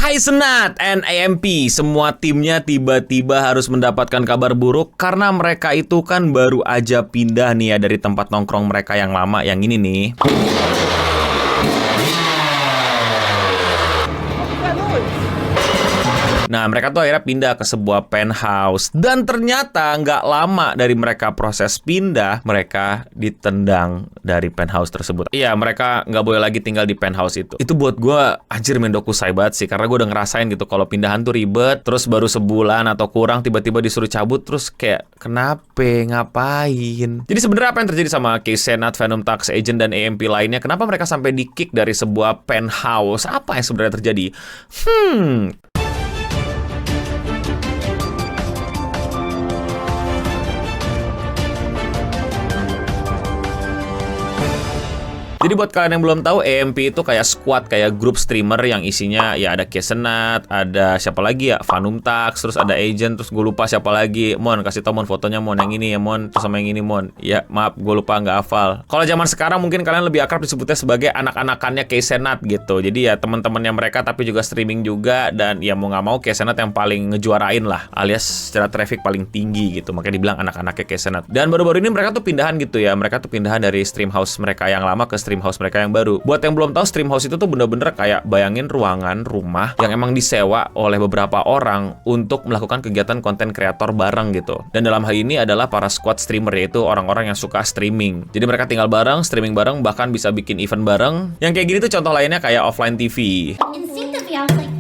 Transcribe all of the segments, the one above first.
Senat and AMP, semua timnya tiba-tiba harus mendapatkan kabar buruk karena mereka itu kan baru aja pindah nih ya dari tempat nongkrong mereka yang lama, yang ini nih. Nah, mereka tuh akhirnya pindah ke sebuah penthouse. Dan ternyata nggak lama dari mereka proses pindah, mereka ditendang dari penthouse tersebut. Iya, mereka nggak boleh lagi tinggal di penthouse itu. Itu buat gue, anjir mendokusai banget sih. Karena gue udah ngerasain gitu, kalau pindahan tuh ribet, terus baru sebulan atau kurang, tiba-tiba disuruh cabut, terus kayak, kenapa? Ngapain? Jadi sebenarnya apa yang terjadi sama Case Senat, Phantom Tax Agent, dan AMP lainnya? Kenapa mereka sampai di-kick dari sebuah penthouse? Apa yang sebenarnya terjadi? Jadi buat kalian yang belum tahu, AMP itu kayak squad, kayak grup streamer yang isinya ya ada Case Senat, ada siapa lagi ya, Phantom Tax, terus ada Agent, terus gue lupa siapa lagi. Mon, kasih tau Mon fotonya Mon, yang ini ya Mon, terus sama yang ini Mon. Ya maaf, gue lupa, nggak hafal. Kalau zaman sekarang mungkin kalian lebih akrab disebutnya sebagai anak-anakannya Case Senat gitu. Jadi ya teman-temannya mereka tapi juga streaming juga, dan ya mau nggak mau Case Senat yang paling ngejuarain lah, alias secara traffic paling tinggi gitu. Makanya dibilang anak-anaknya Case Senat. Dan baru-baru ini mereka tuh pindahan gitu ya. Mereka tuh pindahan dari stream house mereka yang lama ke stream house mereka yang baru. Buat yang belum tahu, stream house itu tuh bener-bener kayak bayangin ruangan rumah yang emang disewa oleh beberapa orang untuk melakukan kegiatan konten kreator bareng gitu. Dan dalam hal ini adalah para squad streamer, yaitu orang-orang yang suka streaming. Jadi mereka tinggal bareng, streaming bareng, bahkan bisa bikin event bareng. Yang kayak gini tuh contoh lainnya kayak offline TV. Instinctively, I was like,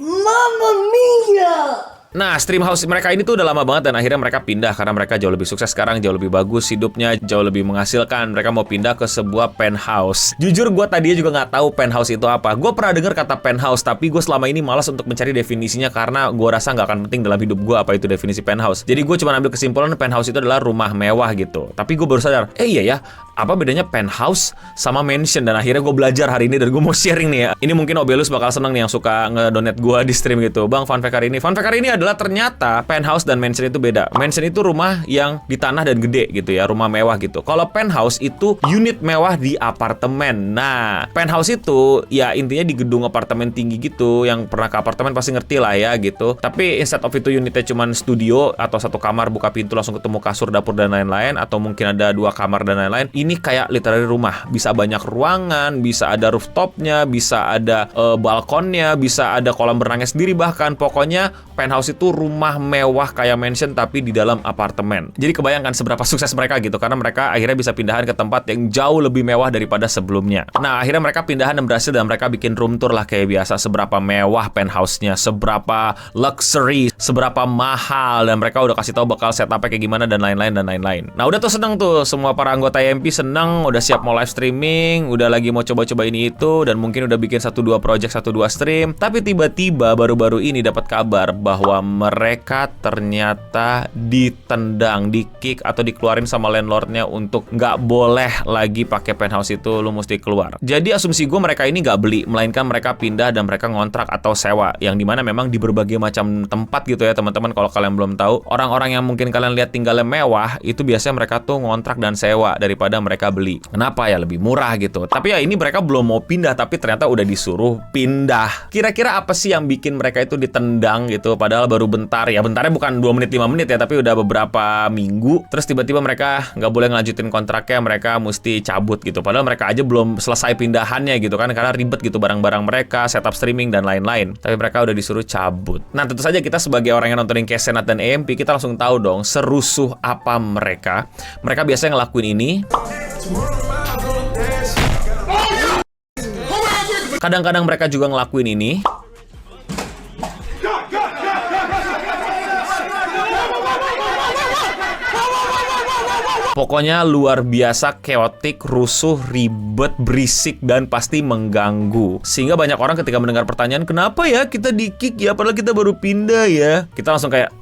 Mamma Mia! Nah, stream house mereka ini tuh udah lama banget, dan akhirnya mereka pindah karena mereka jauh lebih sukses sekarang, jauh lebih bagus hidupnya, jauh lebih menghasilkan. Mereka mau pindah ke sebuah penthouse. Jujur gue tadinya juga nggak tahu penthouse itu apa. Gue pernah dengar kata penthouse, tapi gue selama ini malas untuk mencari definisinya karena gue rasa nggak akan penting dalam hidup gue apa itu definisi penthouse. Jadi gue cuma ambil kesimpulan penthouse itu adalah rumah mewah gitu. Tapi gue baru sadar, iya ya, apa bedanya penthouse sama mansion? Dan akhirnya gue belajar hari ini dan gue mau sharing nih ya. Ini mungkin Obelus bakal seneng nih yang suka ngedonate gue di stream gitu. Bang, fun fact hari ini. Fun fact hari ini adalah ternyata penthouse dan mansion itu beda. Mansion itu rumah yang di tanah dan gede gitu ya, rumah mewah gitu. Kalau penthouse itu unit mewah di apartemen. Nah, penthouse itu ya intinya di gedung apartemen tinggi gitu. Yang pernah ke apartemen pasti ngerti lah ya gitu. Tapi instead of itu unitnya cuman studio atau satu kamar, buka pintu langsung ketemu kasur, dapur dan lain-lain, atau mungkin ada 2 kamar dan lain-lain. Ini kayak literally rumah. Bisa banyak ruangan, bisa ada rooftopnya, bisa ada balkonnya, bisa ada kolam berenangnya sendiri bahkan. Pokoknya penthouse itu rumah mewah kayak mansion tapi di dalam apartemen. Jadi kebayangkan seberapa sukses mereka gitu, karena mereka akhirnya bisa pindahan ke tempat yang jauh lebih mewah daripada sebelumnya. Nah, akhirnya mereka pindahan dan berhasil, dan mereka bikin room tour lah kayak biasa. Seberapa mewah penthouse-nya, seberapa luxury, seberapa mahal, dan mereka udah kasih tahu bakal setupnya kayak gimana dan lain-lain dan lain-lain. Nah, udah tuh seneng tuh semua para anggota AMP, seneng, udah siap mau live streaming, udah lagi mau coba-coba ini itu, dan mungkin udah bikin 1-2 project, 1-2 stream. Tapi tiba-tiba baru-baru ini dapat kabar bahwa mereka ternyata ditendang, di-kick atau dikeluarin sama landlordnya untuk nggak boleh lagi pakai penthouse itu, lu mesti keluar. Jadi asumsi gue mereka ini nggak beli, melainkan mereka pindah dan mereka ngontrak atau sewa, yang dimana memang di berbagai macam tempat gitu ya teman-teman. Kalau kalian belum tahu, orang-orang yang mungkin kalian lihat tinggalnya mewah, itu biasanya mereka tuh ngontrak dan sewa daripada mereka beli. Kenapa ya? Lebih murah gitu. Tapi ya ini mereka belum mau pindah, tapi ternyata udah disuruh pindah. Kira-kira apa sih yang bikin mereka itu ditendang gitu, padahal baru bentar ya, bentarnya bukan 2 menit 5 menit ya, tapi udah beberapa minggu. Terus tiba-tiba mereka nggak boleh ngelanjutin kontraknya, mereka mesti cabut gitu, padahal mereka aja belum selesai pindahannya gitu kan, karena ribet gitu barang-barang mereka, setup streaming dan lain-lain. Tapi mereka udah disuruh cabut. Nah, tentu saja kita sebagai orang yang nontonin Case Senat dan AMP, kita langsung tahu dong serusuh apa mereka. Mereka biasanya ngelakuin ini. Kadang-kadang mereka juga ngelakuin ini. Pokoknya luar biasa chaotic, rusuh, ribet, berisik, dan pasti mengganggu. Sehingga banyak orang ketika mendengar pertanyaan, kenapa ya kita di-kick ya, padahal kita baru pindah ya? Kita langsung kayak,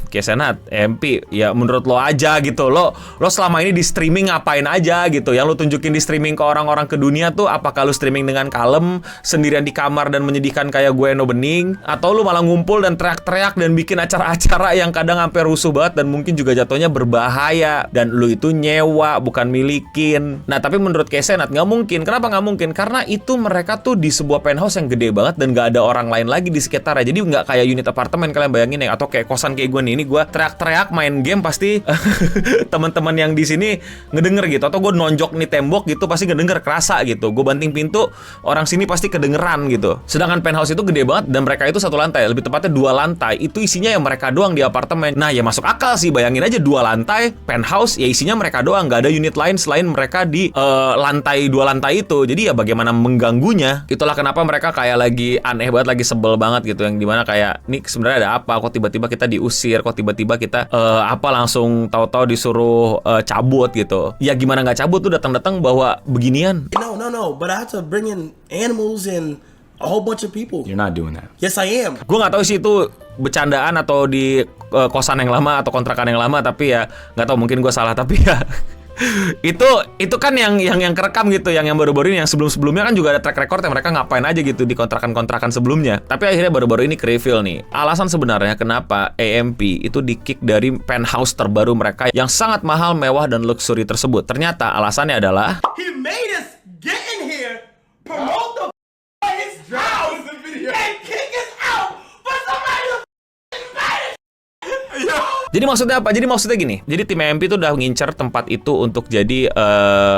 Senat, MP, ya menurut lo aja gitu. Lo selama ini di streaming ngapain aja gitu? Yang lo tunjukin di streaming ke orang-orang ke dunia tuh apakah lo streaming dengan kalem, sendirian di kamar dan menyedihkan kayak gue No Bening, atau lo malah ngumpul dan teriak-teriak dan bikin acara-acara yang kadang sampai rusuh banget dan mungkin juga jatuhnya berbahaya, dan lo itu nyewa bukan milikin. Nah, tapi menurut Senat nggak mungkin. Kenapa nggak mungkin? Karena itu mereka tuh di sebuah penthouse yang gede banget dan nggak ada orang lain lagi di sekitarnya. Jadi nggak kayak unit apartemen kalian bayangin ya, atau kayak kosan kayak gue nih. Ini gue teriak-teriak main game pasti teman-teman yang di sini ngedenger gitu, atau gue nonjok nih tembok gitu pasti ngedenger, kerasa gitu. Gue banting pintu, orang sini pasti kedengeran gitu. Sedangkan penthouse itu gede banget dan mereka itu satu lantai, lebih tepatnya 2 lantai. Itu isinya yang mereka doang di apartemen. Nah, ya masuk akal sih, bayangin aja 2 lantai penthouse ya isinya mereka doang, nggak ada unit lain selain mereka di lantai 2 lantai itu. Jadi ya bagaimana mengganggunya. Itulah kenapa mereka kayak lagi aneh banget, lagi sebel banget gitu, yang dimana kayak nih sebenarnya ada apa, kok tiba-tiba kita diusir, kok tiba-tiba kita langsung tahu-tahu disuruh cabut gitu. Ya gimana nggak cabut tuh, datang-datang bawa beginian. No, but I have to bring in animals and a whole bunch of people. You're not doing that. Yes, I am. Gue nggak tahu sih itu bercandaan atau di kosan yang lama atau kontrakan yang lama, tapi ya nggak tahu, mungkin gue salah, tapi ya itu kan yang kerekam gitu, yang baru-baru ini. Yang sebelumnya kan juga ada track record yang mereka ngapain aja gitu di kontrakan-kontrakan sebelumnya. Tapi akhirnya baru-baru ini ke-reveal nih alasan sebenarnya kenapa AMP itu di-kick dari penthouse terbaru mereka yang sangat mahal, mewah, dan luxury tersebut. Ternyata alasannya adalah He made us get in here, promote the his house, and kick us out for somebody to Jadi maksudnya apa? Jadi maksudnya gini. Jadi tim AMP itu udah ngincer tempat itu untuk jadi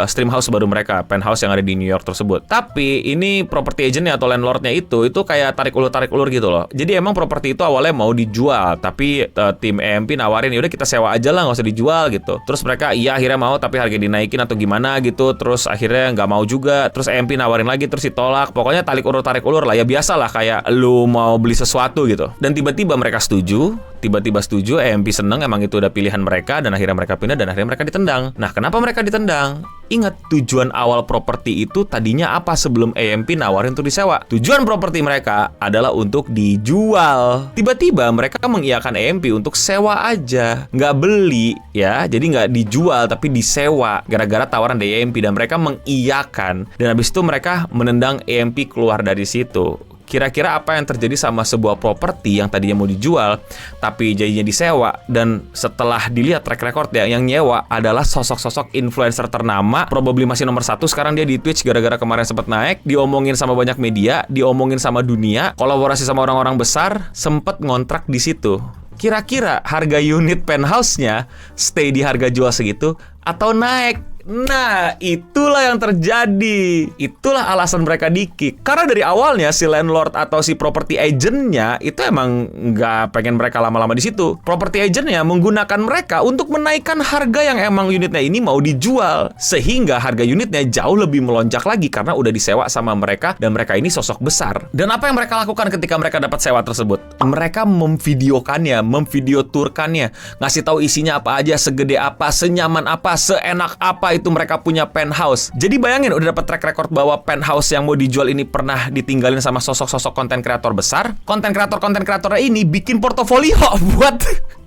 stream house baru mereka, penthouse yang ada di New York tersebut. Tapi ini property agentnya atau landlordnya itu kayak tarik ulur gitu loh. Jadi emang properti itu awalnya mau dijual, tapi tim AMP nawarin, yaudah kita sewa aja lah, nggak usah dijual gitu. Terus mereka akhirnya mau, tapi harga dinaikin atau gimana gitu. Terus akhirnya nggak mau juga. Terus AMP nawarin lagi, terus ditolak. Pokoknya tarik ulur lah. Ya biasa lah, kayak lu mau beli sesuatu gitu. Dan tiba-tiba mereka setuju. AMP seneng, emang itu udah pilihan mereka, dan akhirnya mereka pindah dan akhirnya mereka ditendang. Nah, kenapa mereka ditendang? Ingat, tujuan awal properti itu tadinya apa sebelum AMP nawarin untuk disewa? Tujuan properti mereka adalah untuk dijual. Tiba-tiba mereka mengiyakan AMP untuk sewa aja, nggak beli ya. Jadi nggak dijual tapi disewa gara-gara tawaran dari AMP, dan mereka mengiyakan. Dan habis itu mereka menendang AMP keluar dari situ. Kira-kira apa yang terjadi sama sebuah properti yang tadinya mau dijual tapi jadinya disewa, dan setelah dilihat track record ya, yang nyewa adalah sosok-sosok influencer ternama, probably masih nomor 1 sekarang dia di Twitch gara-gara kemarin sempat naik, diomongin sama banyak media, diomongin sama dunia, kolaborasi sama orang-orang besar, sempat ngontrak di situ. Kira-kira harga unit penthouse-nya stay di harga jual segitu atau naik? Nah, itulah yang terjadi. Itulah alasan mereka di-kick. Karena dari awalnya si landlord atau si property agentnya itu emang nggak pengen mereka lama-lama di situ. Property agentnya menggunakan mereka untuk menaikkan harga yang emang unitnya ini mau dijual, sehingga harga unitnya jauh lebih melonjak lagi karena udah disewa sama mereka, dan mereka ini sosok besar. Dan apa yang mereka lakukan ketika mereka dapat sewa tersebut? Mereka memvideokannya, memvideoturkannya, ngasih tahu isinya apa aja, segede apa, senyaman apa, seenak apa itu mereka punya penthouse. Jadi bayangin, udah dapat track record bahwa penthouse yang mau dijual ini pernah ditinggalin sama sosok-sosok konten kreator besar. Konten kreatornya ini bikin portofolio buat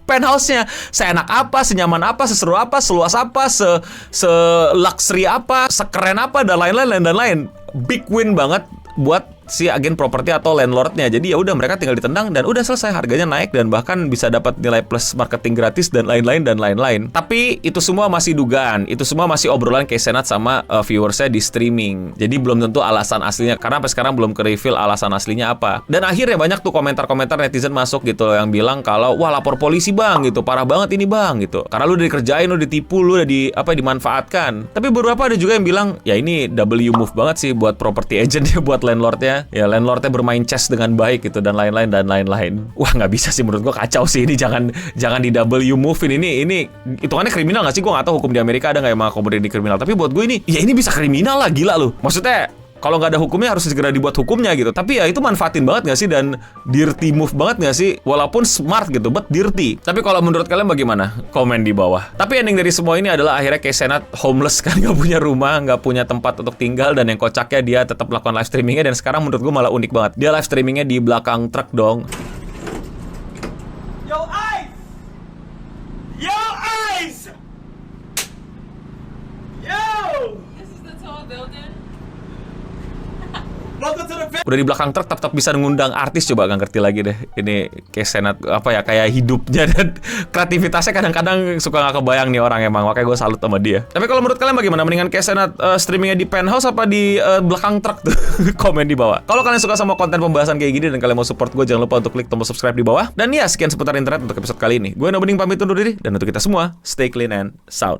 penthouse-nya. Seenak apa, senyaman apa, seseru apa, seluas apa, se-luxury apa, sekeren apa, dan lain-lain. Big win banget buat si agen properti atau landlordnya. Jadi ya udah, mereka tinggal ditendang dan udah selesai, harganya naik dan bahkan bisa dapat nilai plus marketing gratis dan lain-lain. Tapi itu semua masih dugaan, itu semua masih obrolan Senat sama viewersnya di streaming. Jadi belum tentu alasan aslinya, karena sampai sekarang belum ke-reveal alasan aslinya apa. Dan akhirnya banyak tuh komentar-komentar netizen masuk gitu yang bilang kalau wah, lapor polisi bang gitu, parah banget ini bang gitu. Karena lu udah dikerjain, lu ditipu, lu udah dimanfaatkan. Tapi beberapa ada juga yang bilang ya ini W move banget sih buat property agent ya, buat landlordnya. Ya landlordnya bermain chess dengan baik gitu, dan lain-lain. Wah, nggak bisa sih, menurut gua kacau sih ini. Jangan di W move-in ini hitungannya kriminal nggak sih? Gua nggak tahu hukum di Amerika ada nggak emang komoditi kriminal, tapi buat gue ini ya ini bisa kriminal lah, gila lu. Maksudnya kalau nggak ada hukumnya harus segera dibuat hukumnya gitu. Tapi ya itu manfaatin banget nggak sih, dan dirty move banget nggak sih? Walaupun smart gitu, but dirty. Tapi kalau menurut kalian bagaimana? Komen di bawah. Tapi ending dari semua ini adalah akhirnya Senat homeless kan, nggak punya rumah, nggak punya tempat untuk tinggal, dan yang kocaknya dia tetap melakukan live streamingnya, dan sekarang menurut gue malah unik banget. Dia live streamingnya di belakang truk dong. Yo, Ice! Yo! This is the tall building. Welcome to the Udah di belakang truk tetap bisa ngundang artis, coba nggak ngerti lagi deh. Ini kayak senat apa ya, kayak hidupnya dan kreativitasnya kadang-kadang suka nggak kebayang nih orang emang. Makanya gue salut sama dia. Tapi kalau menurut kalian bagaimana? Mendingan kayak senat streamingnya di penthouse apa di belakang truk tuh? Komen di bawah. Kalau kalian suka sama konten pembahasan kayak gini dan kalian mau support gue, jangan lupa untuk klik tombol subscribe di bawah. Dan ya, sekian seputar internet untuk episode kali ini. Gue Nobening pamit undur diri, dan untuk kita semua, stay clean and sound.